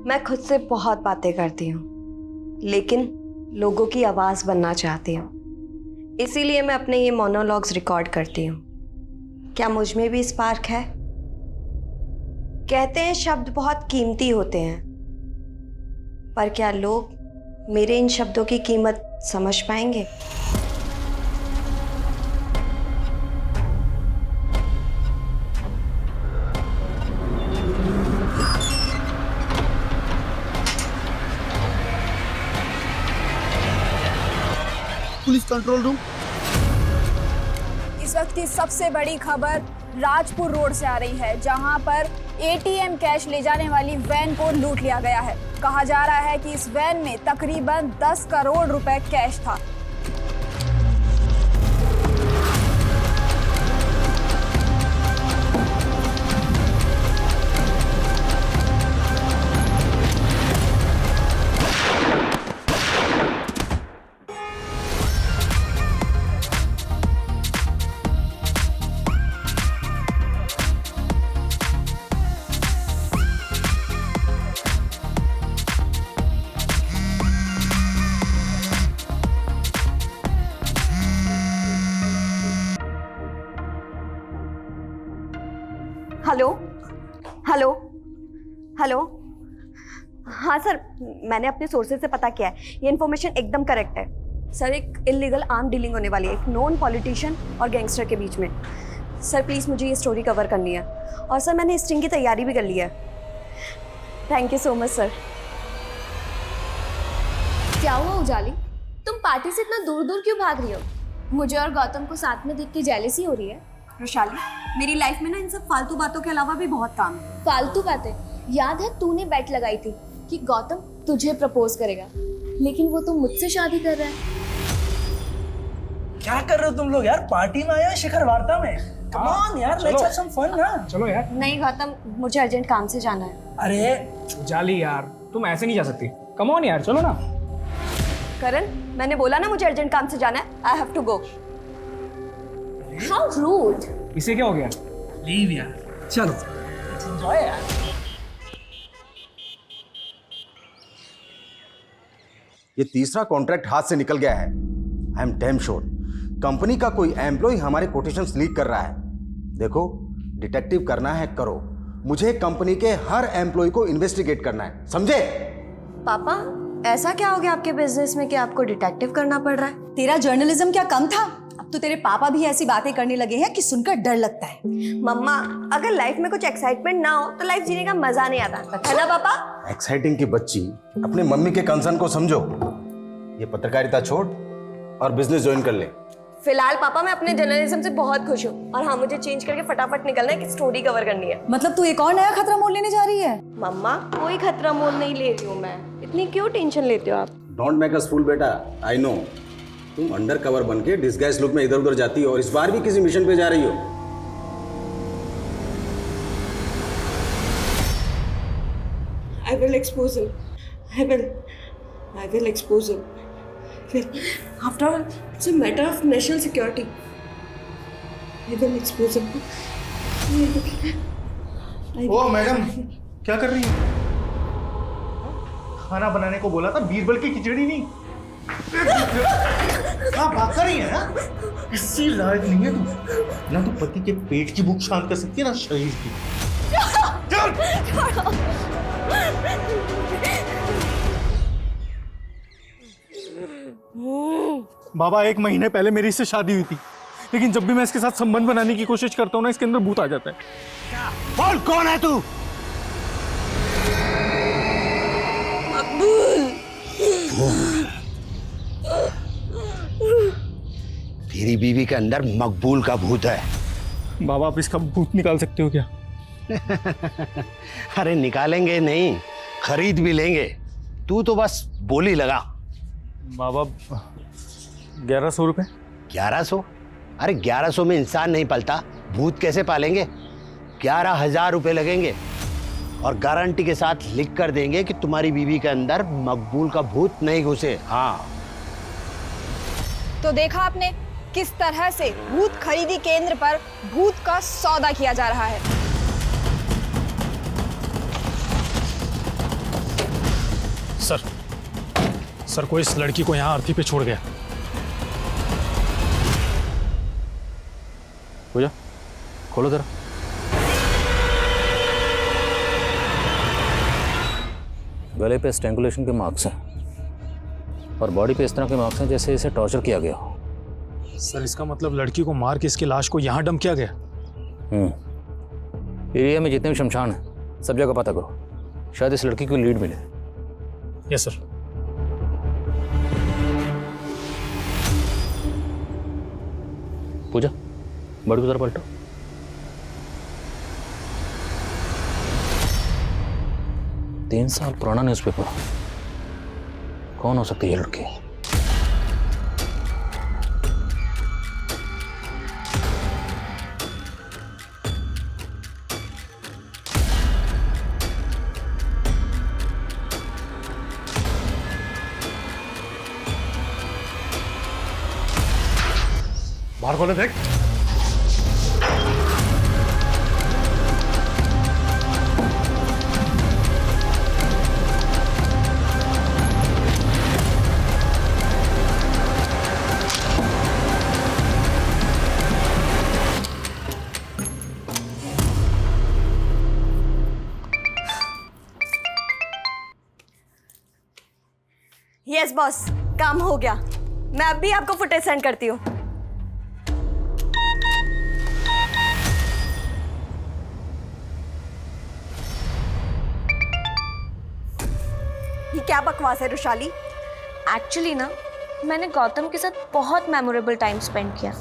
मैं खुद से बहुत बातें करती हूँ, लेकिन लोगों की आवाज बनना चाहती हूँ। इसीलिए मैं अपने ये मोनोलॉग्स रिकॉर्ड करती हूँ। क्या मुझ में भी स्पार्क है? कहते हैं शब्द बहुत कीमती होते हैं, पर क्या लोग मेरे इन शब्दों की कीमत समझ पाएंगे? Police control room. इस वक्त की सबसे बड़ी खबर राजपुर रोड से आ रही है, जहां पर एटीएम कैश ले जाने वाली वैन को लूट लिया गया है। कहा जा रहा है कि इस वैन में तकरीबन 10 करोड़ रुपए कैश था। Hello hello hello. हाँ सर, मैंने अपने सोर्सेज से पता किया है, ये इन्फॉर्मेशन एकदम करेक्ट है। सर, एक इलीगल आर्म डीलिंग होने वाली है एक नॉन पॉलिटिशियन और गैंगस्टर के बीच में। सर प्लीज़ मुझे ये स्टोरी कवर करनी है, और सर मैंने स्ट्रिंग की तैयारी भी कर ली है। Thank you so much sir. क्या हुआ उजाली, तुम पार्टी से इतना दूर दूर क्यों भाग रही हो? मुझे और गौतम को साथ में देख के जेलसी हो रही है? वैशाली, मेरी लाइफ में ना इन सब फालतू बातों के अलावा भी बहुत काम है। फालतू बातें? याद है तूने बेट लगाई थी कि गौतम तुझे प्रपोज करेगा, लेकिन वो तो मुझसे शादी कर रहा है। क्या कर रहे हो तुम लोग यार? पार्टी में आया शिखर वार्ता में? कम ऑन यार, लेट्स हैव सम फन ना। चलो यार। नहीं गौतम, मुझे अर्जेंट काम से जाना है। अरे जाली यार, तुम ऐसे नहीं जा सकती। कम ऑन यार, चलो ना। करण, मैंने बोला ना मुझे अर्जेंट काम से जाना है। I have to go. How rude. इसे क्या हो गया? लीव यार, चलो लेट्स एंजॉय यार। ये तीसरा कॉन्ट्रैक्ट हाथ से निकल गया है। I am damn sure company का कोई एम्प्लॉय हमारे कोटेशंस लीक कर रहा है। देखो, डिटेक्टिव करना है करो, मुझे कंपनी के हर एम्प्लॉय को इन्वेस्टिगेट करना है, समझे? पापा, ऐसा क्या हो गया आपके बिजनेस में कि आपको डिटेक्टिव करना पड़ रहा है? तेरा जर्नलिज्म क्या कम था? अब तो तेरे पापा भी ऐसी बातें करने लगे हैं कि सुनकर डर लगता है। मम्मा, अगर लाइफ में कुछ एक्साइटमेंट ना हो तो लाइफ जीने का मजा नहीं आता, है ना पापा? एक्साइटिंग की बच्ची, अपने मम्मी के कंसर्न को समझो। ये पत्रकारिता छोड़ और बिजनेस ज्वाइन कर ले। फिलहाल पापा मैं अपने जर्नलिज्म से बहुत खुश हूँ, और हाँ, मुझे चेंज करके फटाफट निकलना है कि स्टोरी कवर करनी है। मतलब तू एक और नया खतरा मोल लेने जा रही है? मम्मा, कोई खतरा मोल नहीं ले रही हूँ मैं, इतनी क्यों टेंशन लेते हो आप? डोंट मेक अस फूल बेटा, आई नो तुम अंडर कवर बन के डिस्गाइज लुक में इधर उधर जाती हो, और इस बार भी किसी मिशन पे जा रही हो। I will expose him. I will expose him. After all, it's a matter of national security. I will expose him. ओ मैडम, क्या कर रही है? खाना बनाने को बोला था, बीरबल की खिचड़ी नहीं। हाँ, भाग कर रही है ना? किसी लायक नहीं है तू। ना तो पति के पेट की भूख शांत कर सकती है, ना शरीर की। बाबा, 1 महीने पहले मेरी इससे शादी हुई थी, लेकिन जब भी मैं इसके साथ संबंध बनाने की कोशिश करता हूँ ना, इसके अंदर भूत आ जाता है। बोल, कौन है तू? तेरी बीवी के अंदर मकबूल का भूत है। बाबा, आप इसका भूत निकाल सकते हो क्या? अरे निकालेंगे नहीं, खरीद भी लेंगे। तू तो बस बोली लगा। बाबा, 1100 रुपए। 1100? अरे 1100 में इंसान नहीं पलता, भूत कैसे पालेंगे? 11,000 रुपए लगेंगे, और गारंटी के साथ लिख कर देंगे कि तुम्हारी बीवी के अंदर मकबूल का भूत नहीं घुसे। हाँ। तो देखा आपने किस तरह से भूत खरीदी केंद्र पर भूत का सौदा किया जा रहा है। सर कोई इस लड़की को यहाँ अर्थी पे छोड़ गया। पूजा खोलो जरा। गले पे स्ट्रैंगुलेशन के मार्क्स हैं और बॉडी पे इस तरह के मार्क्स हैं जैसे इसे टॉर्चर किया गया हो। सर इसका मतलब लड़की को मार के इसकी लाश को यहाँ डंप किया गया। एरिया में जितने भी शमशान हैं सब जगह पता करो, शायद इस लड़की को लीड मिले। Yes sir. पूजा बड़ी को जरा पलटो। तीन साल पुराना न्यूज़पेपर, कौन हो सकती है ये लड़की? बाहर खोले देख। यस बॉस, काम हो गया। मैं अब भी आपको फुटेज सेंड करती हूँ। ये क्या बकवास है रुशाली? एक्चुअली ना मैंने गौतम के साथ बहुत मेमोरेबल टाइम स्पेंड किया,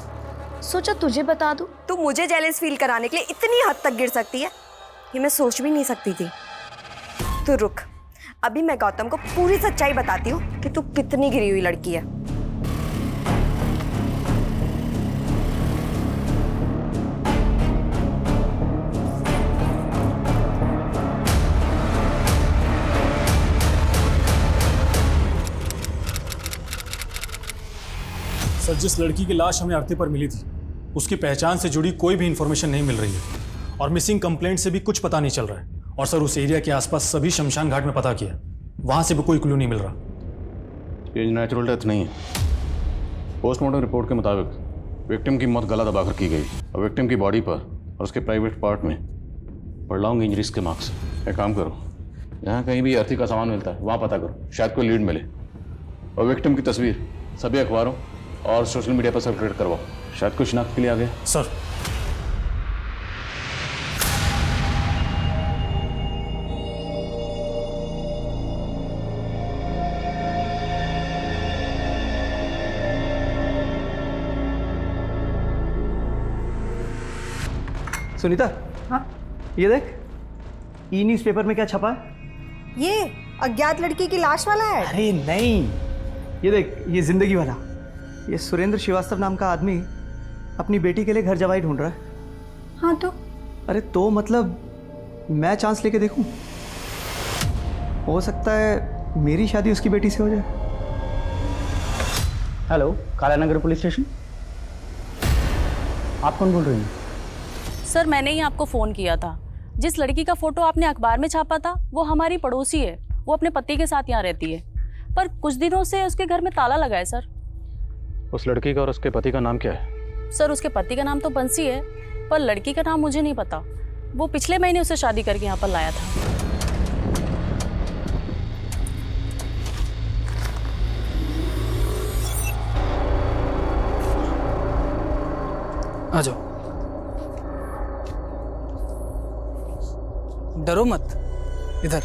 सोचा तुझे बता दूं। तू मुझे जेलस फील कराने के लिए इतनी हद तक गिर सकती है, ये मैं सोच भी नहीं सकती थी। तू रुक, अभी मैं गौतम को पूरी सच्चाई बताती हूँ कि तू कितनी गिरी हुई लड़की है। सर जिस लड़की की लाश हमें अर्थी पर मिली थी उसकी पहचान से जुड़ी कोई भी इंफॉर्मेशन नहीं मिल रही है और मिसिंग कंप्लेंट से भी कुछ पता नहीं चल रहा है। और सर उस एरिया के आसपास सभी शमशान घाट में पता किया, वहां से भी कोई क्लू नहीं मिल रहा। ये नेचुरल डेथ नहीं है। पोस्टमार्टम रिपोर्ट के मुताबिक विक्टिम की मौत गला दबाकर की गई और विक्टिम की बॉडी पर और उसके प्राइवेट पार्ट में प्रॉन्ग इंजरीज के मार्क्स। एक काम करो, यहाँ कहीं भी अर्थी का सामान मिलता है वहाँ पता करो, शायद कोई लीड मिले। और विक्टिम की तस्वीर सभी अखबारों और सोशल मीडिया पर सर्कुलेट करवाओ, शायद कोई शिनाख्त के लिए आ गया। सर सुनीता, हाँ ये देख, ई न्यूज़पेपर में क्या छपा है? ये अज्ञात लड़की की लाश वाला है। अरे नहीं, ये देख, ये जिंदगी वाला। ये सुरेंद्र श्रीवास्तव नाम का आदमी अपनी बेटी के लिए घर जवाई ढूंढ रहा है। हाँ तो अरे तो मतलब मैं चांस लेके देखूं, हो सकता है मेरी शादी उसकी बेटी से हो जाए। हेलो, कालानगर पुलिस स्टेशन, आप कौन बोल रही हैं? सर मैंने ही आपको फ़ोन किया था। जिस लड़की का फ़ोटो आपने अखबार में छापा था वो हमारी पड़ोसी है, वो अपने पति के साथ यहाँ रहती है, पर कुछ दिनों से उसके घर में ताला लगा है। सर उस लड़की का और उसके पति का नाम क्या है? सर उसके पति का नाम तो बंसी है, पर लड़की का नाम मुझे नहीं पता। वो पिछले महीने उसे शादी करके यहाँ पर लाया था। आ जाओ, डरो मत, इधर।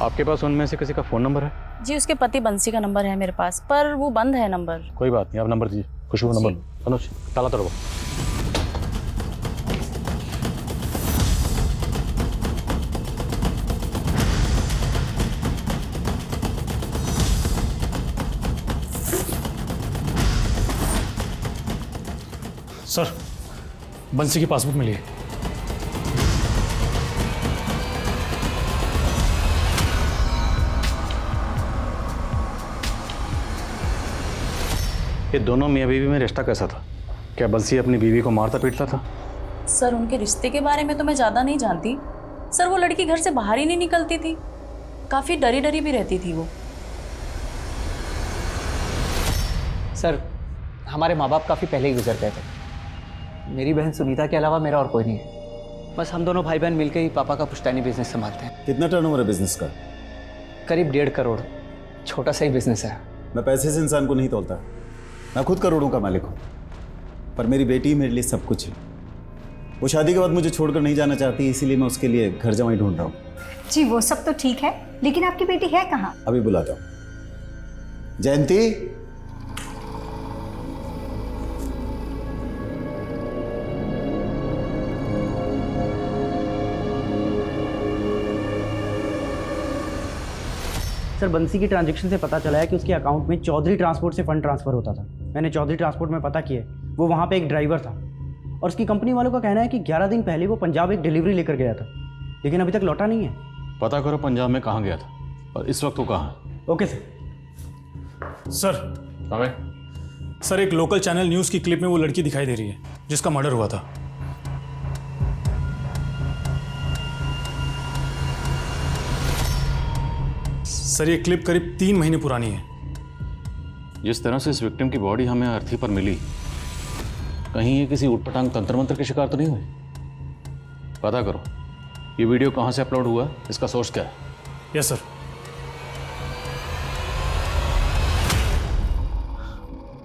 आपके पास उनमें से किसी का फ़ोन नंबर है? जी उसके पति बंसी का नंबर है मेरे पास, पर वो बंद है नंबर। कोई बात नहीं, आप नंबर दीजिए। खुशबू नंबर, अनुज ताला तोड़ो। सर बंसी की पासबुक मिली है। ये दोनों मियाँ बीवी में रिश्ता कैसा था? क्या बंसी अपनी बीवी को मारता पीटता था? सर उनके रिश्ते के बारे में तो मैं ज़्यादा नहीं जानती। सर वो लड़की घर से बाहर ही नहीं निकलती थी, काफ़ी डरी डरी भी रहती थी वो। सर हमारे माँ बाप काफ़ी पहले ही गुजर गए थे। मेरी बहन सुनीता के अलावा मेरा और कोई नहीं है। बस हम दोनों भाई बहन मिलकर ही पापा का पुश्तैनी बिजनेस संभालते हैं। कितना टर्नओवर है बिजनेस का? करीब 1.5 करोड़। छोटा सा ही बिजनेस है। मैं पैसे से इंसान को नहीं तोलता, मैं खुद करोड़ों का मालिक हूँ, पर मेरी बेटी मेरे लिए सब कुछ है। वो शादी के बाद मुझे छोड़कर नहीं जाना चाहती, इसीलिए मैं उसके लिए घर जमाई ढूंढ रहा हूँ। जी वो सब तो ठीक है, लेकिन आपकी बेटी है कहाँ? अभी बुलाता हूँ। जयंती, सर बंसी की ट्रांजैक्शन से पता चला है कि उसके अकाउंट में चौधरी ट्रांसपोर्ट से फंड ट्रांसफर होता था। मैंने चौधरी ट्रांसपोर्ट में पता किया, वो वहाँ पे एक ड्राइवर था और उसकी कंपनी वालों का कहना है कि 11 दिन पहले वो पंजाब एक डिलीवरी लेकर गया था, लेकिन अभी तक लौटा नहीं है। पता करो पंजाब में कहाँ गया था और इस वक्त वो कहाँ है। Okay sir. सर एक लोकल चैनल न्यूज़ की क्लिप में वो लड़की दिखाई दे रही है जिसका मर्डर हुआ था। सर ये क्लिप करीब 3 महीने पुरानी है। जिस तरह से इस विक्टिम की बॉडी हमें अर्थी पर मिली, कहीं ये किसी उटपटांग तंत्र मंत्र के शिकार तो नहीं हुई? पता करो ये वीडियो कहाँ से अपलोड हुआ, इसका सोर्स क्या है। Yes sir.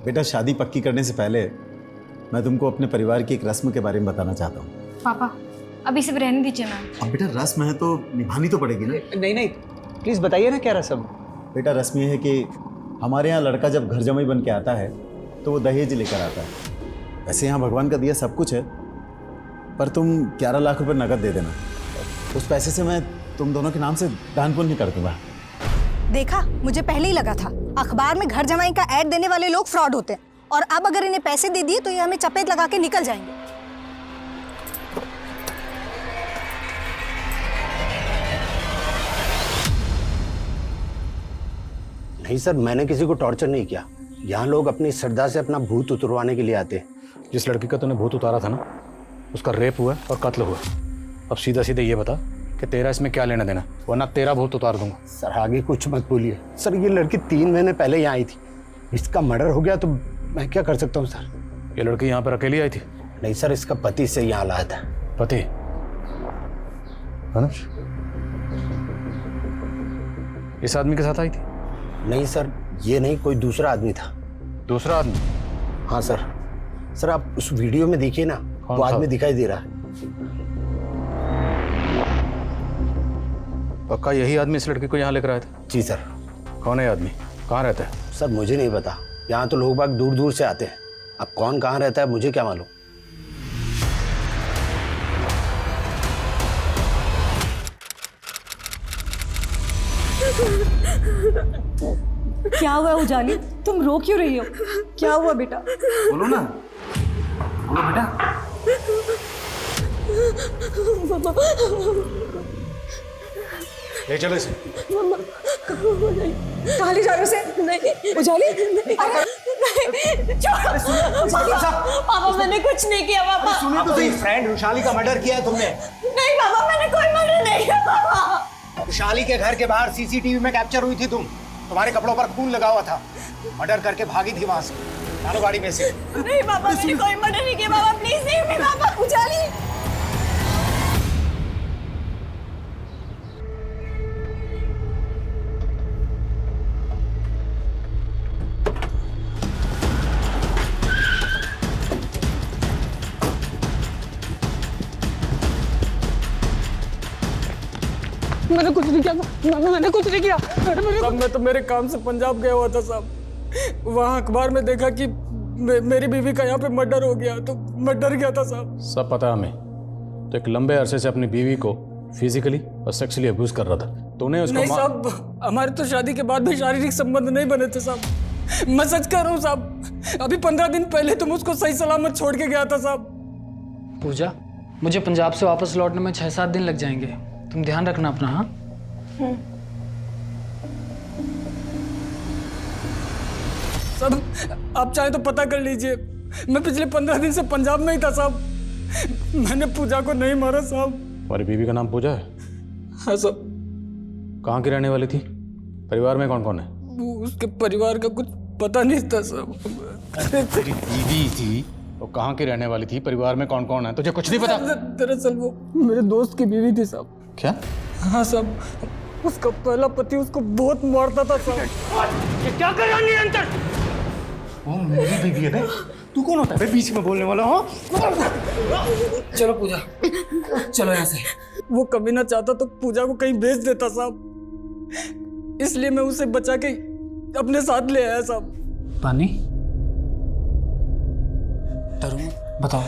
बेटा शादी पक्की करने से पहले मैं तुमको अपने परिवार की एक रस्म के बारे में बताना चाहता हूँ। पापा अभी सिर्फ रहने दीजिए ना। अब बेटा रस्म है तो निभानी तो पड़ेगी ना। नहीं प्लीज़ बताइए ना क्या रस्म। बेटा रस्म ये है कि हमारे यहाँ लड़का जब घर जमाई बन के आता है तो वो दहेज लेकर आता है। वैसे यहाँ भगवान का दिया सब कुछ है, पर तुम 11 लाख रुपए नकद दे देना। उस पैसे से मैं तुम दोनों के नाम से दान पुण्य कर दूंगा। देखा, मुझे पहले ही लगा था अखबार में घर जमाई का ऐड देने वाले लोग फ्रॉड होते हैं, और अब अगर इन्हें पैसे दे दिए तो ये हमें चपेट लगा के निकल जाएंगे। नहीं सर, मैंने किसी को टॉर्चर नहीं किया। यहाँ लोग अपनी श्रद्धा से अपना भूत उतरवाने के लिए आते हैं। जिस लड़की का तूने भूत उतारा था ना, उसका रेप हुआ और कत्ल हुआ। अब सीधा सीधा ये बता कि तेरा इसमें क्या लेना देना, वरना तेरा भूत उतार दूंगा। सर आगे कुछ मत बोलिए। सर ये लड़की 3 महीने पहले यहाँ आई थी, इसका मर्डर हो गया तो मैं क्या कर सकता हूँ सर। ये लड़की यहाँ पर अकेली आई थी? नहीं सर, इसका पति से यहाँ लाया था। पति? अनुज इस आदमी के साथ आई थी? नहीं सर, ये नहीं, कोई दूसरा आदमी था। दूसरा आदमी? हाँ सर। सर आप उस वीडियो में देखिए ना, वो आदमी दिखाई दे रहा है। पक्का यही आदमी इस लड़की को यहाँ लेकर आया था? जी सर। कौन है आदमी, कहाँ रहता है? सर मुझे नहीं पता, यहाँ तो लोग बाग दूर दूर से आते हैं। अब कौन कहाँ रहता है मुझे क्या मालूम। क्या हुआ उजाली, तुम रो क्यों रही हो? क्या हुआ बेटा? बोलो ना, बोलो बेटा। ले चलो इसे। कहाँ ले जा रहे हो उसे? नहीं उजाली, अरे नहीं, छोड़ो उजाली। पापा मैंने कुछ नहीं किया पापा। सुनिए तो सही, फ्रेंड वैशाली का मर्डर किया है तुमने? नहीं पापा, मैंने कोई मर्डर नहीं किया पापा। वैशाली के घर के बाहर सीसीटीवी में कैप्चर हुई थी तुम। तुम्हारे कपड़ों पर खून लगा हुआ था, मर्डर करके भागी थी वहां से। डालो गाड़ी में से। नहीं पापा, मैंने कोई मर्डर नहीं किया पापा, प्लीज नहीं पापा। उजाली मैंने कुछ नहीं किया, मैंने कुछ नहीं किया। साहब मैं तो मेरे काम से पंजाब गया हुआ था साहब, वहाँ अखबार में देखा कि मेरी बीवी का यहाँ पे मर्डर हो गया, तो मैं डर गया था साहब। सब पता है हमें। तो एक लंबे अरसे से अपनी बीवी को फिजिकली और सेक्सुअली अब्यूज कर रहा था। तूने उसको नहीं साहब, हमारे तो शादी के बाद भी शारीरिक संबंध नहीं बने थे साहब। मैं सच कह रहा हूँ साहब, अभी 15 दिन पहले तुम उसको सही सलामत छोड़ के गया था साहब। पूजा, मुझे पंजाब से वापस लौटने में 6-7 दिन लग जाएंगे, तुम ध्यान रखना अपना। हाँ साहब, आप चाहे तो पता कर लीजिए, मैं पिछले 15 दिन से पंजाब में ही था साहब। मैंने पूजा को नहीं मारा साहब। तुम्हारी बीवी का नाम पूजा है? हाँ साहब। कहाँ की रहने वाली थी? परिवार में कौन कौन है? वो उसके परिवार का कुछ पता नहीं था साहब। तेरी बीवी थी तो कहाँ की रहने वाली थी? परिवार में कौन कौन है? तुझे कुछ नहीं पता? दरअसल वो मेरे दोस्त की बीवी थी साहब। क्या? हाँ साहब, उसका पहला पति उसको बहुत मारता था साहब। ये क्या कर रहा है निरंतर? वो मेरी बीवी है बे। तू कौन होता है बे बीच में बोलने वाला? हाँ चलो पूजा, चलो यहाँ से। वो कभी ना चाहता तो पूजा को कहीं भेज देता साहब, इसलिए मैं उसे बचा के अपने साथ ले आया साहब। पानी तरुण, बताओ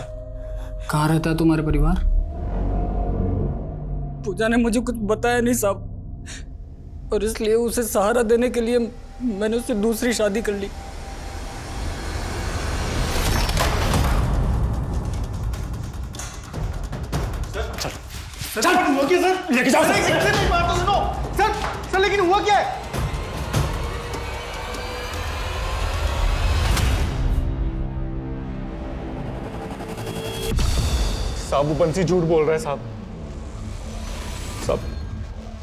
कहाँ रहता है तुम्हारा परिवार? पूजा ने मुझे कुछ बताया नहीं साहब, और इसलिए उसे सहारा देने के लिए मैंने उससे दूसरी शादी कर ली। चल हुआ क्या सर? लेके जाओ सर। नहीं बात तो सुनो सर। सर लेकिन हुआ क्या है? साहब वो बंसी झूठ बोल रहा है साहब।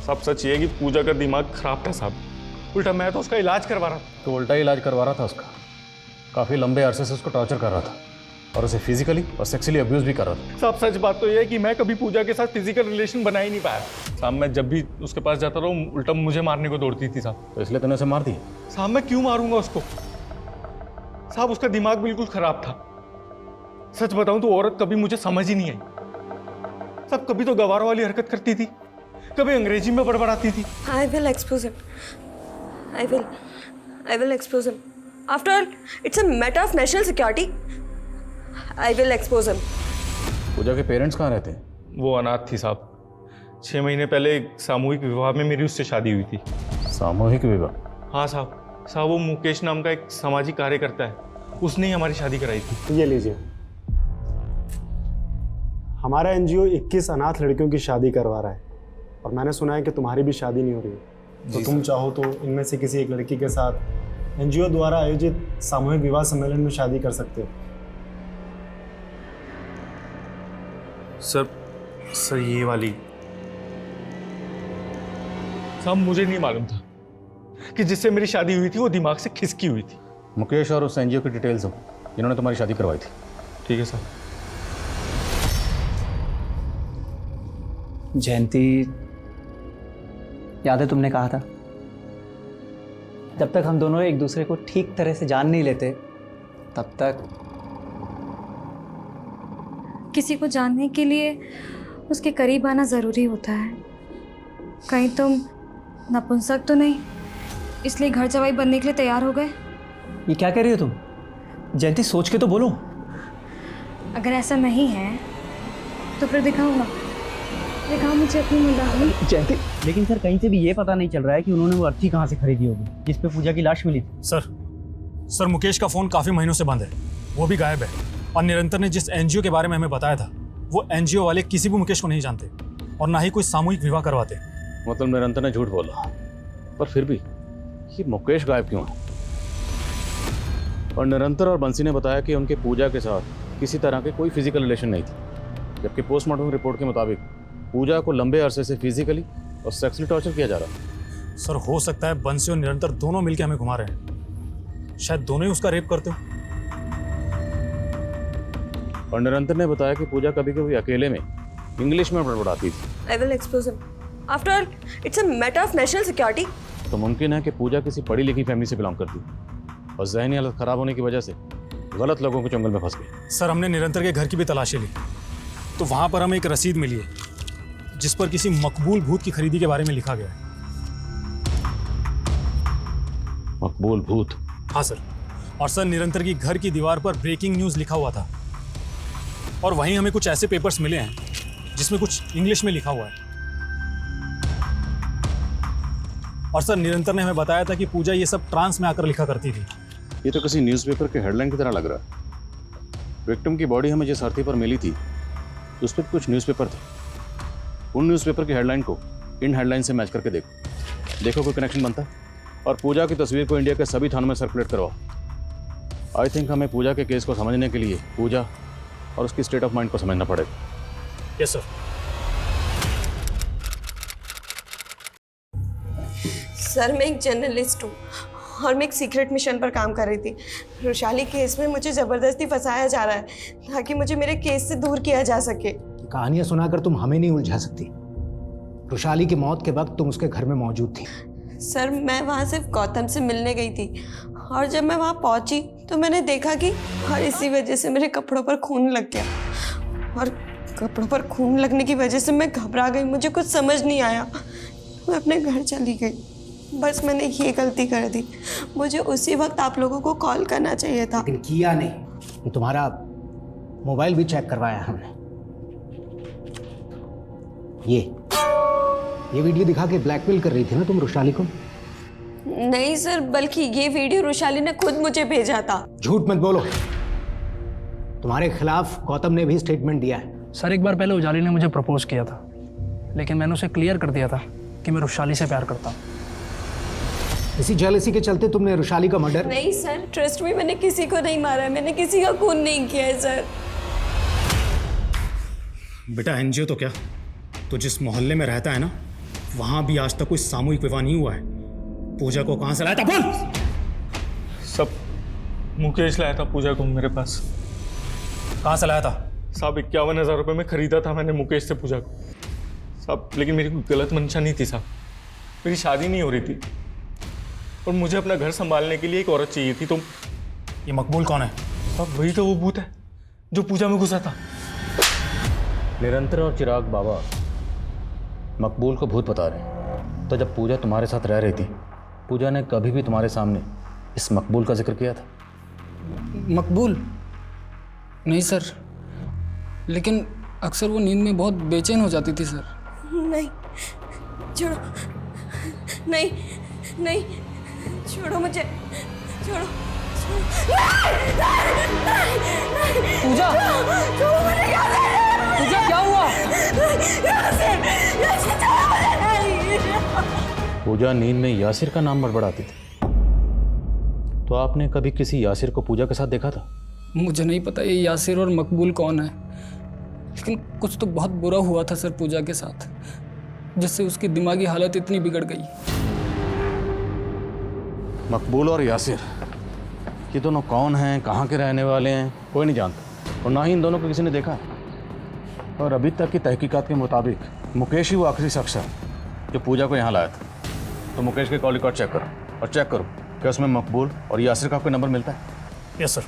सब सच ये है कि पूजा का दिमाग खराब था साहब। उल्टा मैं तो उसका इलाज करवा रहा था। तो उल्टा इलाज करवा रहा था उसका। काफ़ी लंबे अरसे से उसको टॉर्चर कर रहा था और उसे फिजिकली और सेक्सुअली अब्यूज भी कर रहा था। साहब सच बात तो ये है कि मैं कभी पूजा के साथ फिजिकल रिलेशन बना ही नहीं पाया साहब। मैं जब भी उसके पास जाता रहा उल्टा मुझे मारने को दौड़ती थी साहब। तो इसलिए तूने उसे मार दिया? साहब मैं क्यों मारूंगा उसको? साहब उसका दिमाग बिल्कुल खराब था। सच बताऊं तो औरत कभी मुझे समझ ही नहीं आई साहब। कभी तो गवार वाली हरकत करती थी, कभी अंग्रेजी में बड़बड़ाती थी। I will expose him. I will expose him. After all, it's a matter of national security. I will expose him. पूजा के पेरेंट्स कहाँ रहते हैं? वो अनाथ थी साहब। 6 महीने पहले एक सामूहिक विवाह में मेरी उससे शादी हुई थी। सामूहिक विवाह? हाँ साहब वो मुकेश नाम का एक सामाजिक कार्यकर्ता है, उसने ही हमारी शादी कराई थी। ये लीजिए, हमारा एनजीओ 21 अनाथ लड़कियों की शादी करवा रहा है और मैंने सुना है कि तुम्हारी भी शादी नहीं हो रही है। तो तुम चाहो तो इनमें से किसी एक लड़की के साथ एनजीओ द्वारा आयोजित सामूहिक विवाह सम्मेलन में शादी कर सकते हो। सर ये वाली साहब मुझे नहीं मालूम था कि जिससे मेरी शादी हुई थी वो दिमाग से खिसकी हुई थी। मुकेश और उस एनजीओ की डिटेल्स हो जिन्होंने तुम्हारी शादी करवाई थी। ठीक है सर। जयंती, याद है तुमने कहा था जब तक हम दोनों एक दूसरे को ठीक तरह से जान नहीं लेते तब तक किसी को जानने के लिए उसके करीब आना ज़रूरी होता है। कहीं तुम नपुंसक तो नहीं, इसलिए घर जवाई बनने के लिए तैयार हो गए? ये क्या कह रही हो तुम? जयंती, सोच के तो बोलो। अगर ऐसा नहीं है तो फिर दिखाऊंगा। दिखाओ मुझे अपनी मुंडानी। जयंती, लेकिन सर कहीं से भी ये पता नहीं चल रहा है कि उन्होंने वो अर्थी कहाँ से खरीदी होगी जिस पे पूजा की लाश मिली थी। सर मुकेश का फ़ोन काफ़ी महीनों से बंद है, वो भी गायब है। और निरंतर ने जिस एनजीओ के बारे में हमें बताया था वो एनजीओ वाले किसी भी मुकेश को नहीं जानते और ना ही कोई सामूहिक विवाह करवाते। मतलब निरंतर ने झूठ बोला, पर फिर भी ये मुकेश गायब क्यों है? और निरंतर और बंसी ने बताया कि उनके पूजा के साथ किसी तरह के कोई फिजिकल रिलेशन नहीं थी, जबकि पोस्टमार्टम रिपोर्ट के मुताबिक पूजा को लंबे अरसे से फिजिकली और सेक्सुअली टॉर्चर किया जा रहा है। सर हो सकता है बंसी और निरंतर दोनों मिलकर हमें घुमा रहे हैं, शायद दोनों ही उसका रेप करते हो। और निरंतर ने बताया कि पूजा कभी कभी अकेले में इंग्लिश में बड़बड़ाती थी। I will expose him. After all, it's a matter of national security. तो मुमकिन है कि पूजा किसी पढ़ी लिखी फैमिली से बिलोंग करती और जहनी हालत खराब होने की वजह से गलत लोगों के चंगल में फंस गई। सर हमने निरंतर के घर की भी तलाशी ली तो वहां पर हमें एक रसीद मिली है जिस पर किसी मकबूल भूत की खरीदी के बारे में लिखा गया है। मकबूल भूत? हाँ सर। और सर निरंतर की घर की दीवार पर ब्रेकिंग न्यूज़ लिखा हुआ था और वहीं हमें कुछ ऐसे पेपर्स मिले हैं जिसमें कुछ इंग्लिश में लिखा हुआ है। और सर निरंतर ने हमें बताया था कि पूजा ये सब ट्रांस में आकर लिखा करती थी। ये तो किसी न्यूज़पेपर के हेडलाइन की तरह लग रहा है। विक्टिम की बॉडी हमें जिस अर्थी पर मिली थी उस पर कुछ न्यूज़पेपर थे। उन न्यूज़पेपर की हेडलाइन को इन हेडलाइन से मैच करके देखो कोई कनेक्शन बनता है। और पूजा की तस्वीर को इंडिया के सभी थानों में सर्कुलेट करवाओ। आई थिंक हमें पूजा के केस को समझने के लिए पूजा और उसकी स्टेट ऑफ माइंड को समझना पड़ेगा। Yes sir. सर मैं एक जर्नलिस्ट हूँ और मैं एक सीक्रेट मिशन पर काम कर रही थी। रुशाली केस में मुझे ज़बरदस्ती फंसाया जा रहा है ताकि मुझे मेरे केस से दूर किया जा सके। कहानियां सुनाकर तुम हमें नहीं उलझा सकती। रुशाली की मौत के वक्त तुम उसके घर में मौजूद थी। सर मैं वहाँ सिर्फ गौतम से मिलने गई थी और जब मैं वहाँ पहुँची तो मैंने देखा कि और इसी वजह से मेरे कपड़ों पर खून लग गया और कपड़ों पर खून लगने की वजह से मैं घबरा गई। मुझे कुछ समझ नहीं आया, मैं अपने घर चली गई। बस मैंने ये गलती कर दी। मुझे उसी वक्त आप लोगों को कॉल करना चाहिए था। लेकिन किया नहीं। तुम्हारा मोबाइल भी चेक करवाया हमने। ये वीडियो दिखा के ब्लैकमेल कर रही थी ना तुम रुशाली को? नहीं सर, बल्कि ये वीडियो रुशाली ने खुद मुझे भेजा था। झूठ मत बोलो। तुम्हारे खिलाफ गौतम ने भी स्टेटमेंट दिया है। सर एक बार पहले उजाली ने मुझे प्रपोज किया था, लेकिन मैंने उसे क्लियर कर दिया था कि मैं रुशाली से प्यार करता हूँ। इसी जेलसी के चलते तुमने रुशाली का मर्डर? नहीं सर, ट्रस्ट में मैंने किसी को नहीं मारा है, मैंने किसी का खून नहीं किया है सर। बेटा एनजीओ तो क्या, तो जिस मोहल्ले में रहता है ना, वहां भी आज तक कोई सामूहिक विवाह नहीं हुआ है। पूजा को कहां से लाया था बोल? सब मुकेश लाया था पूजा को मेरे पास। कहां से लाया था? साहब 51,000 रुपये में खरीदा था मैंने मुकेश से पूजा को साहब, लेकिन मेरी कोई गलत मंशा नहीं थी साहब। मेरी शादी नहीं हो रही थी और मुझे अपना घर संभालने के लिए एक औरत चाहिए थी। तो ये मकबूल कौन है? साहब वही तो वो भूत है जो पूजा में घुसा था। निरंतर और चिराग बाबा मकबूल को भूत बता रहे हैं। तो जब पूजा तुम्हारे साथ रह रही थी, पूजा ने कभी भी तुम्हारे सामने इस मकबूल का जिक्र किया था? मकबूल? नहीं सर, लेकिन अक्सर वो नींद में बहुत बेचैन हो जाती थी सर। नहीं छोड़ो, नहीं नहीं छोड़ो मुझे, छोड़ो पूजा, पूजा क्या हुआ? पूजा नींद में यासिर का नाम बड़बड़ाती थी, तो आपने कभी किसी यासिर को पूजा के साथ देखा था? मुझे नहीं पता ये यासिर और मकबूल कौन है, लेकिन कुछ तो बहुत बुरा हुआ था सर पूजा के साथ, जिससे उसकी दिमागी हालत इतनी बिगड़ गई। मकबूल और यासिर, ये दोनों कौन हैं, कहाँ के रहने वाले हैं, कोई नहीं जानता और ना ही इन दोनों को किसी ने देखा है। और अभी तक की तहकीकात के मुताबिक मुकेश ही वो आखिरी शख्स है जो पूजा को यहाँ लाया था। तो मुकेश के कॉल रिकॉर्ड चेक करो और चेक करो कि उसमें मकबूल और यासिर का कोई नंबर मिलता है। Yes sir.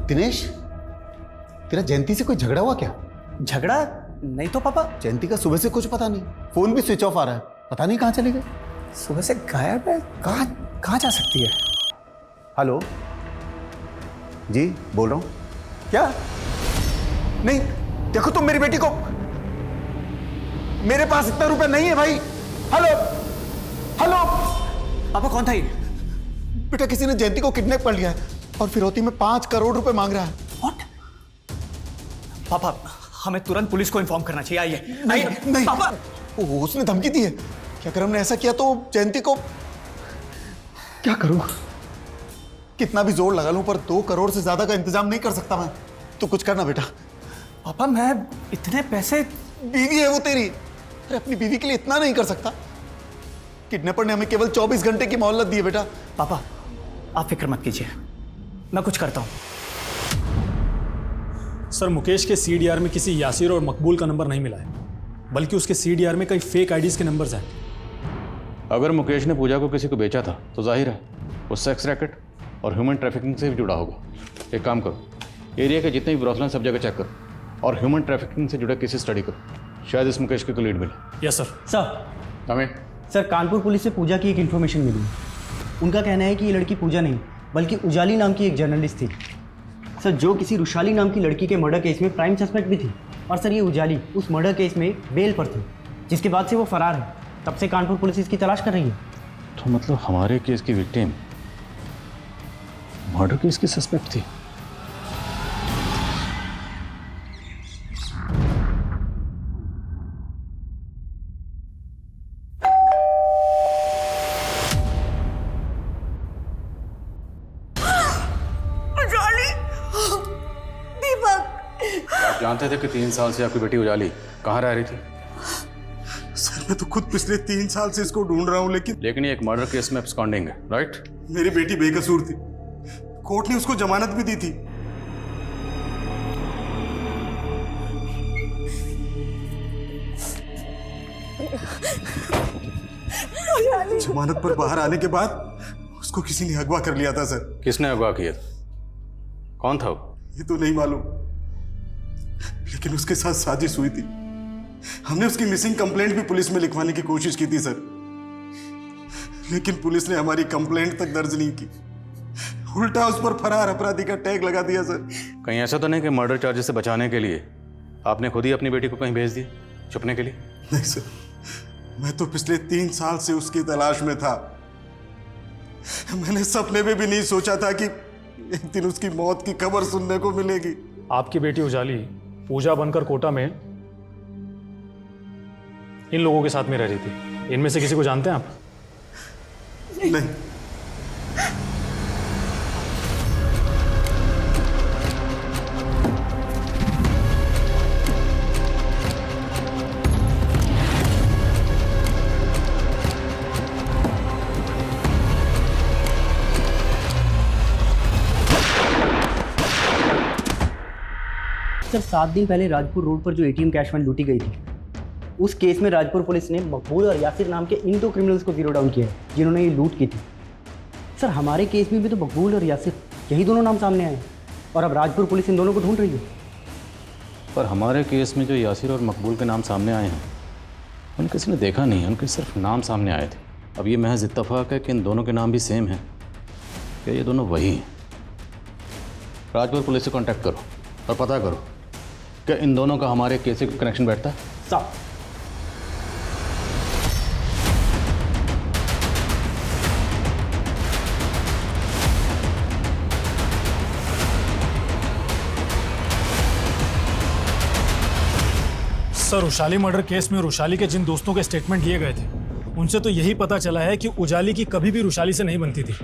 दिनेश, तेरा जयंती से कोई झगड़ा हुआ क्या? झगड़ा नहीं तो पापा। जयंती का सुबह से कुछ पता नहीं, फोन भी स्विच ऑफ आ रहा है, पता नहीं कहाँ चली गई। सुबह से गायब है, कहाँ जा सकती है? हेलो जी, बोल रहा हूँ। क्या? नहीं, देखो तुम मेरी बेटी को, मेरे पास इतना रुपए नहीं है भाई। हेलो हेलो पापा कौन था ये? बेटा किसी ने जयंती को किडनैप कर लिया है और फिरौती में 5 करोड़ रुपए मांग रहा है। व्हाट? पापा हमें तुरंत पुलिस को इन्फॉर्म करना चाहिए। आइए नहीं, नहीं पापा। उसने धमकी दी है कि अगर हमने ऐसा किया तो जयंती को, क्या करूं? कितना भी जोर लगा लूं पर 2 करोड़ से ज्यादा का इंतजाम नहीं कर सकता मैं। तो कुछ करना बेटा। पापा मैं इतने पैसे, बीवी है वो तेरी, अरे अपनी बीवी के लिए इतना नहीं कर सकता? किडनैपर ने हमें केवल 24 घंटे की मोहलत दी है बेटा। पापा आप फिक्र मत कीजिए, मैं कुछ करता हूं। सर मुकेश के सीडीआर में किसी यासिर और मकबूल का नंबर नहीं मिला है, बल्कि उसके सीडीआर में कई फेक आईडीज के नंबर्स हैं। अगर मुकेश ने पूजा को किसी को बेचा था तो जाहिर है वो सेक्स रैकेट और ह्यूमन ट्रैफिकिंग से भी जुड़ा होगा। एक काम करो, एरिया के जितने भी ब्रोथल सब जगह चेक करो और ह्यूमन ट्रैफिकिंग से जुड़े केसेस स्टडी करो, शायद इस मुकेश को लीड मिले। Yes sir. सर हमें सर कानपुर पुलिस से पूजा की एक इन्फॉर्मेशन मिली। उनका कहना है कि ये लड़की पूजा नहीं बल्कि उजाली नाम की एक जर्नलिस्ट थी सर, जो किसी रुशाली नाम की लड़की के मर्डर केस में प्राइम सस्पेक्ट भी थी। और सर ये उजाली उस मर्डर केस में बेल पर थी, जिसके बाद से वो फरार है। तब से कानपुर पुलिस इसकी तलाश कर रही है। तो मतलब हमारे केस की विक्टिम मर्डर केस की सस्पेक्ट थी। जानते थे कि 3 साल से आपकी बेटी उजाली कहाँ रह रही थी? सर मैं तो खुद पिछले 3 साल से इसको ढूंढ रहा हूँ, लेकिन ये एक मर्डर केस में एब्सकॉन्डिंग है, राइट? मेरी बेटी बेकसूर थी, कोर्ट ने उसको जमानत भी दी थी। जमानत पर बाहर आने के बाद उसको किसी ने अगवा कर लिया था सर। किसने अगवा किया? कौन था वो? ये तो नहीं मालूम, लेकिन उसके साथ साजिश हुई थी। हमने उसकी मिसिंग कंप्लेंट भी पुलिस में लिखवाने की कोशिश की थी सर, लेकिन पुलिस ने हमारी कंप्लेंट तक दर्ज नहीं की, उल्टा उस पर फरार अपराधी का टैग लगा दिया सर। कहीं ऐसा तो नहीं कि मर्डर चार्जेस से बचाने के लिए आपने खुद ही अपनी बेटी को कहीं भेज दिया छुपने के लिए? नहीं सर, मैं तो पिछले 3 साल से उसकी तलाश में था। मैंने सपने में भी नहीं सोचा था कि एक दिन उसकी मौत की खबर सुनने को मिलेगी। आपकी बेटी उजाली पूजा बनकर कोटा में इन लोगों के साथ में रह रही थी। इनमें से किसी को जानते हैं आप? नहीं। सर 7 दिन पहले राजपुर रोड पर जो एटीएम कैश वैन लूटी गई थी, उस केस में राजपुर पुलिस ने मकबूल और यासिर नाम के इन 2 क्रिमिनल्स को जीरो डाउन किया है जिन्होंने ये लूट की थी। सर हमारे केस में भी तो मकबूल और यासिर यही दोनों नाम सामने आए और अब राजपुर पुलिस इन दोनों को ढूंढ रही है। पर हमारे केस में जो यासिर और मकबूल के नाम सामने आए हैं उन किसी ने देखा नहीं है, उनके सिर्फ नाम सामने आए थे। अब ये महज इत्तफाक है कि इन दोनों के नाम भी सेम हैं। क्या ये दोनों वही हैं? राजपुर पुलिस से कांटेक्ट करो और पता करो कि इन दोनों का हमारे केस से कनेक्शन बैठता है। साहब सर, उशाली मर्डर केस में रुशाली के जिन दोस्तों के स्टेटमेंट लिए गए थे उनसे तो यही पता चला है कि उजाली की कभी भी रुशाली से नहीं बनती थी।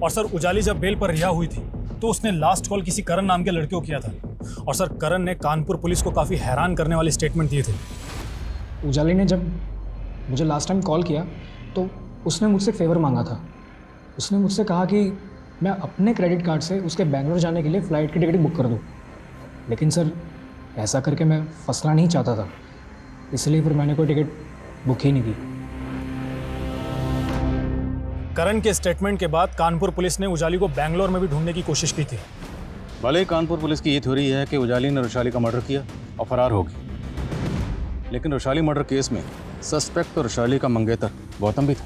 और सर उजाली जब बेल पर रिहा हुई थी तो उसने लास्ट कॉल किसी करण नाम के लड़के को किया था। और सर करण ने कानपुर पुलिस को काफ़ी हैरान करने वाले स्टेटमेंट दिए थे। उजाली ने जब मुझे लास्ट टाइम कॉल किया तो उसने मुझसे फेवर मांगा था। उसने मुझसे कहा कि मैं अपने क्रेडिट कार्ड से उसके बैंगलोर जाने के लिए फ़्लाइट की टिकट बुक कर दूँ, लेकिन सर ऐसा करके मैं फंसना नहीं चाहता था, इसलिए फिर मैंने कोई टिकट बुक ही नहीं की। करण के स्टेटमेंट के बाद कानपुर पुलिस ने उजाली को बैंगलोर में भी ढूंढने की कोशिश की थी। भले ही कानपुर पुलिस की ये थ्योरी है कि उजाली ने रुशाली का मर्डर किया और फरार होगी, लेकिन रुशाली मर्डर केस में सस्पेक्ट तो रुशाली का मंगेतर गौतम भी था।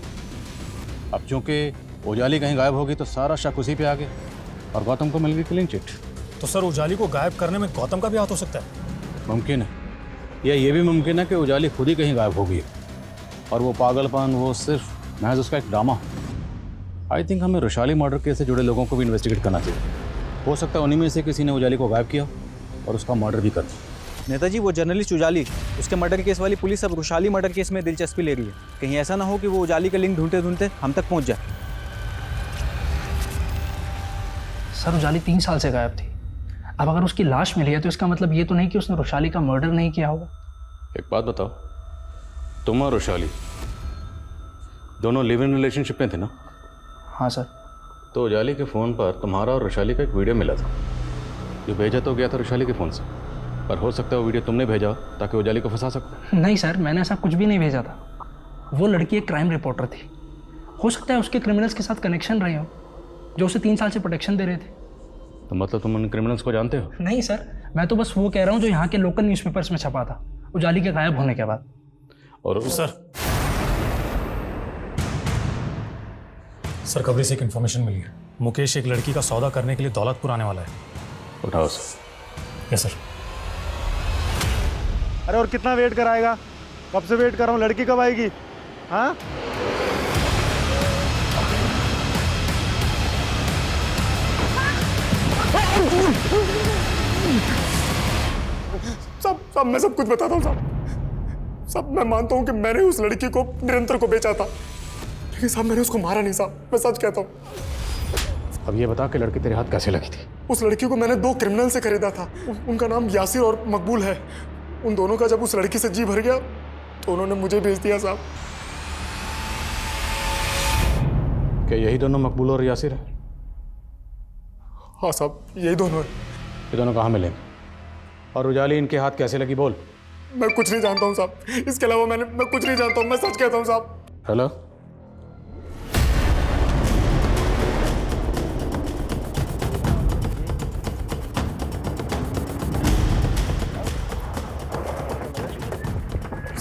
अब चूंकि उजाली कहीं गायब होगी तो सारा शक उसी पे आ गया और गौतम को मिल गई क्लीन चिट। तो सर उजाली को गायब करने में गौतम का भी हाथ हो सकता है? मुमकिन है, या ये भी मुमकिन है कि उजाली खुद ही कहीं गायब हो गई है और वो पागलपन वो सिर्फ महज उसका एक ड्रामा। आई थिंक हमें रुशाली मर्डर केस से जुड़े लोगों को भी इन्वेस्टिगेट करना चाहिए। हो सकता है उन्हीं में से किसी ने उजाली को गायब किया और उसका मर्डर भी कर दिया। नेताजी, वो जर्नलिस्ट उजाली, उसके मर्डर केस वाली पुलिस अब रुशाली मर्डर केस में दिलचस्पी ले रही है। कहीं ऐसा ना हो कि वो उजाली का लिंक ढूंढते ढूंढते हम तक पहुंच जाए। सर उजाली 3 साल से गायब थी। अब अगर उसकी लाश मिली है तो इसका मतलब ये तो नहीं कि उसने रुशाली का मर्डर नहीं किया होगा। एक बात बताओ, तुम और रुशाली दोनों लिव इन रिलेशनशिप में थे ना? हाँ सर। तो उजाली के फ़ोन पर तुम्हारा और रुशाली का एक वीडियो मिला था, जो भेजा तो गया था रुशाली के फ़ोन से, पर हो सकता है वो वीडियो तुमने भेजा ताकि उजाली को फंसा सको। नहीं सर, मैंने ऐसा कुछ भी नहीं भेजा था। वो लड़की एक क्राइम रिपोर्टर थी, हो सकता है उसके क्रिमिनल्स के साथ कनेक्शन रहे हो जो उसे 3 साल से प्रोटेक्शन दे रहे थे। तो मतलब तुम उन क्रिमिनल्स को जानते हो? नहीं सर, मैं तो बस वो कह रहा हूँ जो यहाँ के लोकल न्यूज़पेपर्स में छपा था उजाली के गायब होने के बाद। और सर कबरी से एक इन्फॉर्मेशन मिली है। मुकेश एक लड़की का सौदा करने के लिए दौलतपुर आने वाला है। उठाओ सर। Yes sir. अरे और कितना वेट कराएगा? कब से वेट कर रहा हूँ, लड़की कब आएगी? हाँ सब मैं सब कुछ बताता हूँ सब मैं मानता हूँ कि मैंने उस लड़की को निरंतर को बेचा था, लेकिन साहब मैंने उसको मारा नहीं साहब, मैं सच कहता हूँ। अब ये बता कि लड़की तेरे हाथ कैसे लगी थी? उस लड़की को मैंने 2 क्रिमिनल से खरीदा था। उनका नाम यासिर और मकबूल है। उन दोनों का जब उस लड़की से जी भर गया तो उन्होंने मुझे भेज दिया साहब। क्या यही दोनों मकबूल और यासिर है? हाँ साहब, यही दोनों है। ये दोनों कहाँ मिले और उजाली इनके हाथ कैसे लगी? बोल। मैं कुछ नहीं जानता हूँ साहब, इसके अलावा मैं कुछ नहीं जानता हूँ, मैं सच कहता हूँ साहब। हेलो,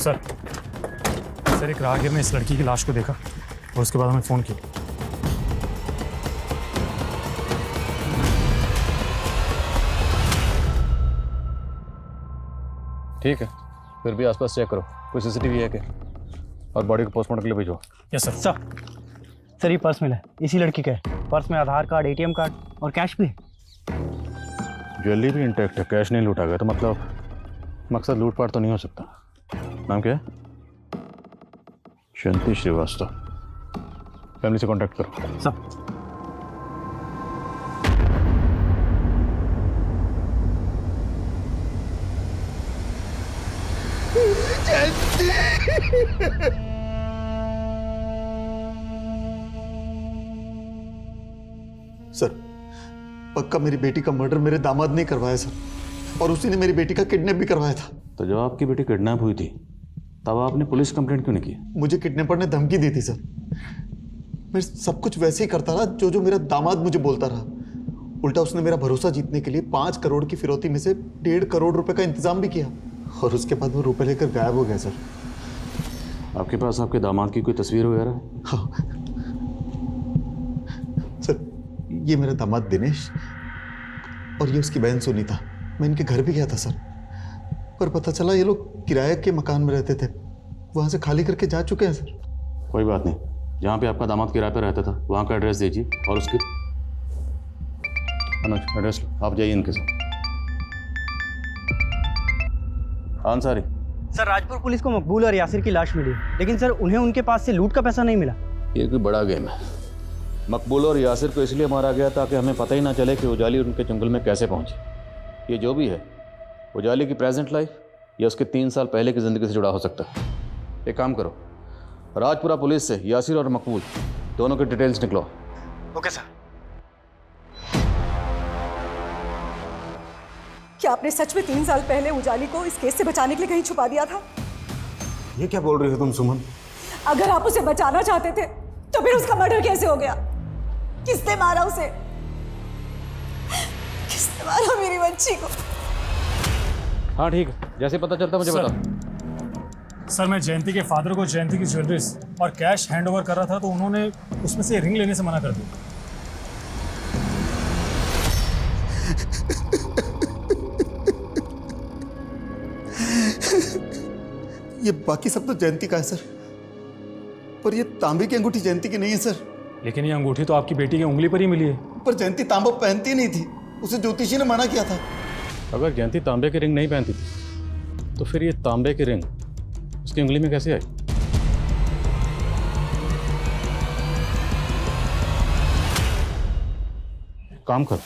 सर एक राहगीर ने इस लड़की की लाश को देखा और उसके बाद हमें फ़ोन किया। ठीक है, फिर भी आसपास चेक करो, कोई सीसीटीवी है क्या? और बॉडी को पोस्टमार्टम के लिए भेजो। Yes sir. सर ये पर्स मिला है, इसी लड़की का है। पर्स में आधार कार्ड, ATM कार्ड और कैश भी है। ज्वेलरी भी इंटैक्ट है, कैश नहीं लूटा गया, तो मतलब मकसद लूटपाट तो नहीं हो सकता। नाम क्या है? जयंती श्रीवास्तव। फैमिली से कांटेक्ट करो। सब सर पक्का मेरी बेटी का मर्डर मेरे दामाद ने करवाया सर, और उसी ने मेरी बेटी का किडनैप भी करवाया था। तो जब आपकी बेटी किडनैप हुई थी तब आपने पुलिस कंप्लेंट क्यों नहीं की? मुझे किडनैपर ने धमकी दी थी सर। मैं सब कुछ वैसे ही करता रहा जो मेरा दामाद मुझे बोलता रहा। उल्टा उसने मेरा भरोसा जीतने के लिए 5 करोड़ की फिरौती में से 1.5 करोड़ रुपए का इंतजाम भी किया, और उसके बाद वो रुपए लेकर गायब हो गया सर। आपके पास आपके दामाद की कोई तस्वीर वगैरह है? हाँ सर, ये मेरा दामाद दिनेश और ये उसकी बहन सुनीता। मैं इनके घर भी गया था सर, पर पता चला ये लोग किराए के मकान में रहते थे, वहां से खाली करके जा चुके हैं सर। कोई बात नहीं, जहाँ पे आपका दामाद किराए पे रहता था वहाँ का एड्रेस दीजिए और उसके अनुज एड्रेस आप जाइए इनके साथ। अंसारी सर, राजपुर पुलिस को मकबूल और यासिर की लाश मिली, लेकिन सर उन्हें उनके पास से लूट का पैसा नहीं मिला। ये कोई बड़ा गेम है। मकबूल और यासिर को इसलिए मारा गया ताकि हमें पता ही ना चले कि उजाली उनके जंगल में कैसे पहुंचे। ये जो भी है, उजाली की प्रेजेंट लाइफ या उसके 3 साल पहले की ज़िंदगी से जुड़ा हो सकता है। एक काम करो, राजपुरा पुलिस से यासिर और मकबूल दोनों की डिटेल्स निकलो। Okay sir. क्या आपने सच में 3 साल पहले उजाली को इस केस से बचाने के लिए कहीं छुपा दिया था? ये क्या बोल रही हो तुम सुमन? अगर आप उसे बचाना चाहते थे तो फिर उसका मर्डर कैसे हो गया? किसने मारा उसे? किसने मारा मेरी बच्ची को? हाँ ठीक है, जैसे पता चलता मुझे बता। सर मैं जयंती के फादर को जयंती की ज्वेलरीज और कैश हैंड ओवर कर रहा था तो उन्होंने उसमें से रिंग लेने से मना कर दिया। ये बाकी सब तो जयंती का है सर, पर ये तांबे की अंगूठी जयंती की नहीं है सर। लेकिन ये अंगूठी तो आपकी बेटी की उंगली पर ही मिली है। पर जयंती तांबा पहनती नहीं थी, उसे ज्योतिषी ने मना किया था। अगर जयंती तांबे की रिंग नहीं पहनती थी तो फिर ये तांबे की रिंग उसकी उंगली में कैसे आई? काम करो,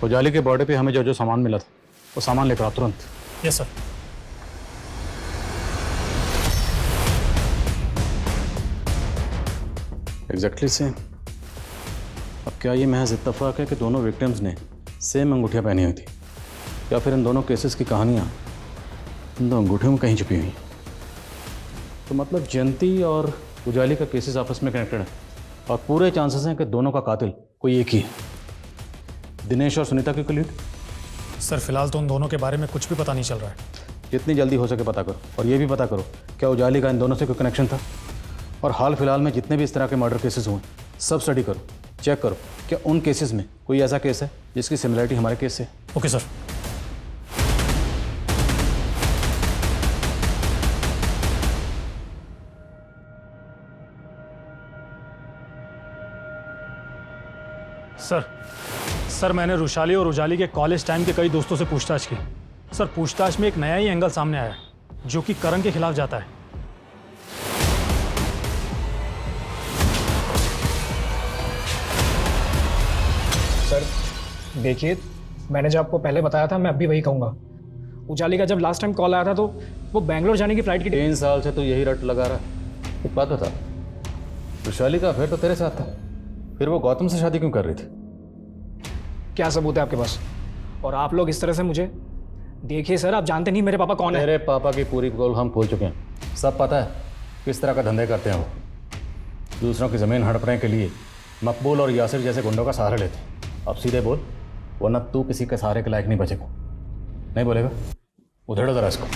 उजाली के बॉर्डर पे हमें जो जो सामान मिला था वो सामान लेकर आओ तुरंत। Yes sir. Exactly same. अब क्या ये महज इत्तेफाक है कि दोनों विक्टिम्स ने सेम अंगूठियाँ पहनी हुई थी, या फिर इन दोनों केसेस की कहानियाँ इन दो अंगूठियों में कहीं छुपी हुई? तो मतलब जयंती और उजाली का केसेस आपस में कनेक्टेड है और पूरे चांसेस हैं कि दोनों का कातिल कोई एक ही है, दिनेश और सुनीता के कलीग। सर फिलहाल तो उन दोनों के बारे में कुछ भी पता नहीं चल रहा है। जितनी जल्दी हो सके पता करो, और ये भी पता करो क्या उजाली का इन दोनों से कोई कनेक्शन था। और हाल फिलहाल में जितने भी इस तरह के मर्डर केसेस हुए सब स्टडी करो, चेक करो क्या उन केसेस में कोई ऐसा केस है जिसकी सिमिलरिटी हमारे केस से। Okay sir. सर मैंने रुशाली और उजाली के कॉलेज टाइम के कई दोस्तों से पूछताछ की। सर पूछताछ में एक नया ही एंगल सामने आया जो कि करण के खिलाफ जाता है। देखिए, मैंने जो आपको पहले बताया था मैं अब भी वही कहूँगा। उजाली का जब लास्ट टाइम कॉल आया था तो वो बैंगलोर जाने की फ्लाइट की 3 साल से तो यही रट लगा रहा है। एक बात बता, वैशाली का अफेयर तो तेरे साथ था, फिर वो गौतम से शादी क्यों कर रही थी? क्या सबूत है आपके पास? और आप लोग इस तरह से मुझे देखिए सर, आप जानते नहीं मेरे पापा कौन है। मेरे पापा की पूरी पोल हम खोल चुके हैं, सब पता है किस तरह का धंधे करते हैं वो। दूसरों की ज़मीन हड़पने के लिए मकबूल और यासिर जैसे गुंडों का सहारा लेते। अब सीधे बोल, वरना तू किसी के सहारे के लायक नहीं बचेगा। नहीं बोलेगा? उधेड़ो जरा इसको।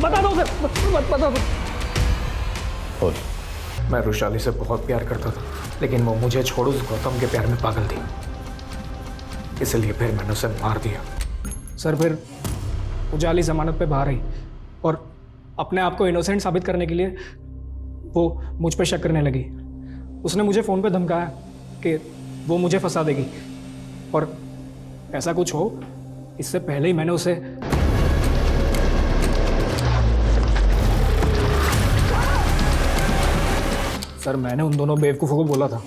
बता दो सर, बता दो। बोल। मैं रुशाली से बहुत प्यार करता था, लेकिन वो मुझे छोड़ उस गौतम के प्यार में पागल थी, इसलिए फिर मैंने उसे मार दिया। सर फिर उजाली जमानत पे बाहर आई और अपने आप को इनोसेंट साबित करने के लिए वो मुझ पे शक करने लगी। उसने मुझे फ़ोन पे धमकाया कि वो मुझे फंसा देगी, और ऐसा कुछ हो इससे पहले ही मैंने उसे सर मैंने उन दोनों बेवकूफ़ों को बोला था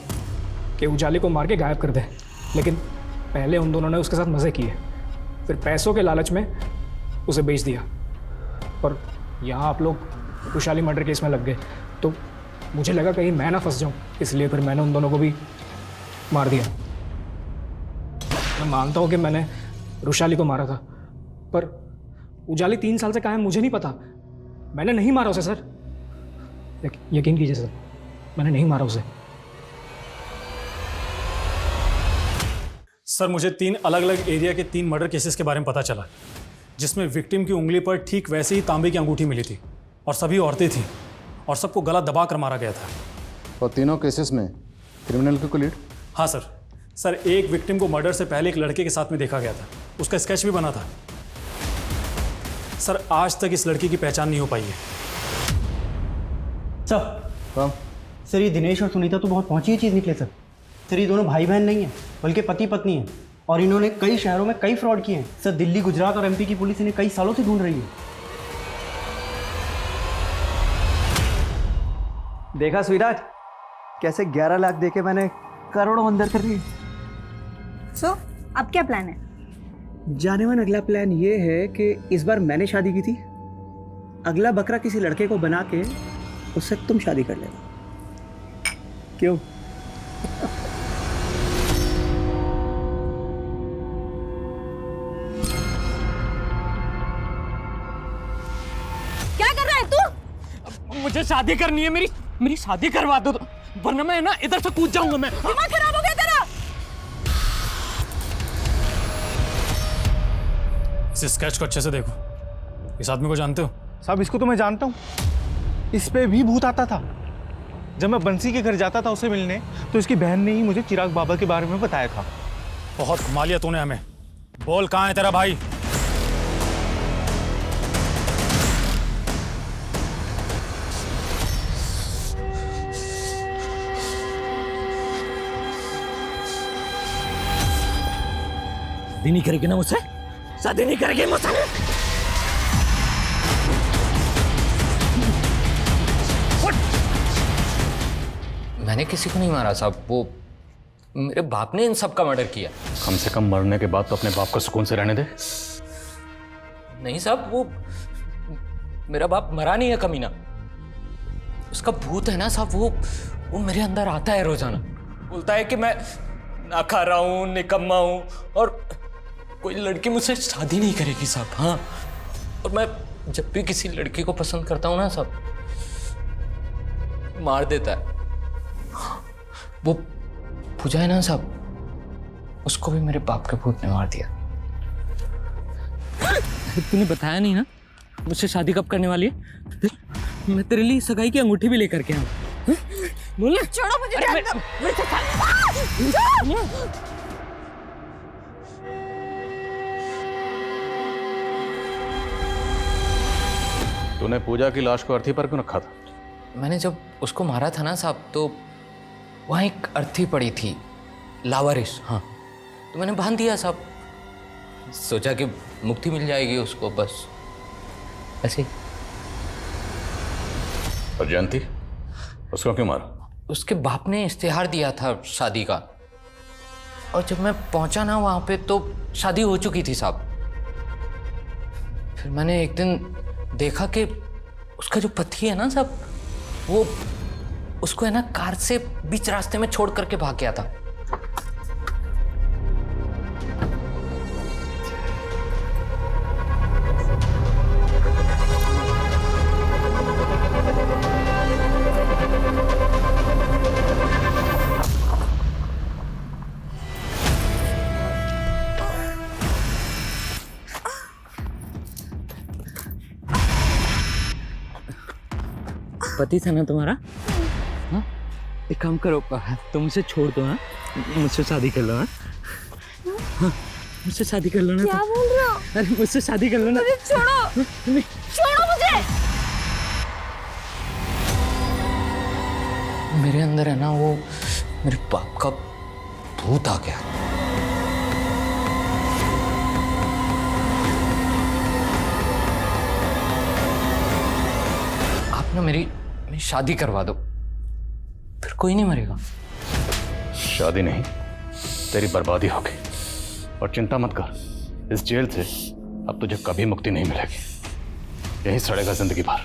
कि उजाली को मार के गायब कर दे, लेकिन पहले उन दोनों ने उसके साथ मज़े किए, फिर पैसों के लालच में उसे बेच दिया। और यहाँ आप लोग रुशाली मर्डर केस में लग गए, तो मुझे लगा कहीं मैं ना फंस जाऊँ, इसलिए फिर मैंने उन दोनों को भी मार दिया। मैं मानता हूँ कि मैंने रुशाली को मारा था, पर उजाली 3 साल से कहाँ है मुझे नहीं पता। मैंने नहीं मारा उसे सर, यकीन कीजिए सर, मैंने नहीं मारा उसे। सर मुझे 3 अलग अलग एरिया के 3 मर्डर केसेस के बारे में पता चला, जिसमें विक्टिम की उंगली पर ठीक वैसे ही तांबे की अंगूठी मिली थी, और सभी औरतें थीं, और सबको गला दबा कर मारा गया था। और तीनों केसेस में क्रिमिनल की कोई लीड? हाँ सर, एक विक्टिम को मर्डर से पहले एक लड़के के साथ में देखा गया था, उसका स्केच भी बना था। सर आज तक इस लड़की की पहचान नहीं हो पाई है। सर ये दिनेश और सुनीता तो बहुत पहुंची चीज़ निकले सर। सर ये दोनों भाई बहन नहीं हैं, बल्कि पति पत्नी हैं, और इन्होंने कई शहरों में कई फ्रॉड किए हैं सर। दिल्ली, गुजरात और एमपी की पुलिस इन्हें कई सालों से ढूंढ रही है। देखा स्वीराज, कैसे 11 लाख देके मैंने करोड़ों अंदर कर दिए। सो अब क्या प्लान है? जाने मन अगला प्लान ये है कि इस बार मैंने शादी की थी, अगला बकरा किसी लड़के को बना के उससे तुम शादी कर लेना। क्यों? क्या कर रहा है तू? मुझे शादी करनी है, मेरी शादी करवा दो, वरना मैं ना इधर से कूद जाऊंगा। मैं दिमाग खराब हो गया तेरा? इस स्केच को अच्छे से देखो, इस आदमी को जानते हो? साहब इसको तो मैं जानता हूँ, इस पे भी भूत आता था। जब मैं बंसी के घर जाता था उसे मिलने, तो इसकी बहन ने ही मुझे चिराग बाबा के बारे में बताया था। बहुत घुमा लिया तूने हमें। बोल कहाँ है तेरा भाई? शादी नहीं करेगी ना मुझसे? शादी नहीं करेगी मुझसे? मैंने किसी को नहीं मारा साहब, वो मेरे बाप ने इन सब का मर्डर किया। कम से कम मरने के बाद तो अपने बाप को सुकून से रहने दे। नहीं साहब, वो मेरा बाप मरा नहीं है कमीना, उसका भूत है ना साहब, वो मेरे अंदर आता है रोजाना, बोलता है कि मैं ना खा रहा हूँ, निकम्मा हूँ, और कोई लड़की मुझसे शादी नहीं करेगी साहब। हाँ, और मैं जब भी किसी लड़की को पसंद करता हूँ ना साहब, मार देता है। वो पूजा है ना साहब, उसको भी मेरे बाप के भूत ने मार दिया। तूने बताया नहीं ना मुझसे शादी कब करने वाली है? मैं तेरे लिए सगाई की अंगूठी भी लेकर के आऊँ। बोल ना। छोड़ो मुझे। तूने पूजा की लाश को अर्थी पर क्यों रखा था? मैंने जब उसको मारा था ना साहब, तो वहाँ एक अर्थी पड़ी थी, लावारिस। हाँ, तो मैंने बांध दिया साहब, सोचा कि मुक्ति मिल जाएगी उसको, बस ऐसे ही। और जयंती, उसको क्यों मारा? उसके बाप ने इश्तिहार दिया था शादी का, और जब मैं पहुंचा ना वहां पे तो शादी हो चुकी थी साहब। फिर मैंने एक दिन देखा कि उसका जो पति है ना साहब, वो उसको है ना कार से बीच रास्ते में छोड़ करके भाग गया था। पति था ना तुम्हारा? हाँ? एक काम करो, तुम मुझसे छोड़ दो। हाँ, मुझसे शादी कर लो। हाँ, हाँ, मुझसे शादी कर लो ना। क्या बोल रहे हो? अरे मुझसे शादी कर लो ना। मुझे छोड़ो, छोड़ो मुझे। मेरे अंदर है ना वो मेरे बाप का भूत आ गया। आप ना मेरी शादी करवा दो, फिर कोई नहीं मरेगा। शादी नहीं, तेरी बर्बादी होगी। और चिंता मत कर, इस जेल से अब तुझे कभी मुक्ति नहीं मिलेगी। यहीं सड़ेगा जिंदगी भर।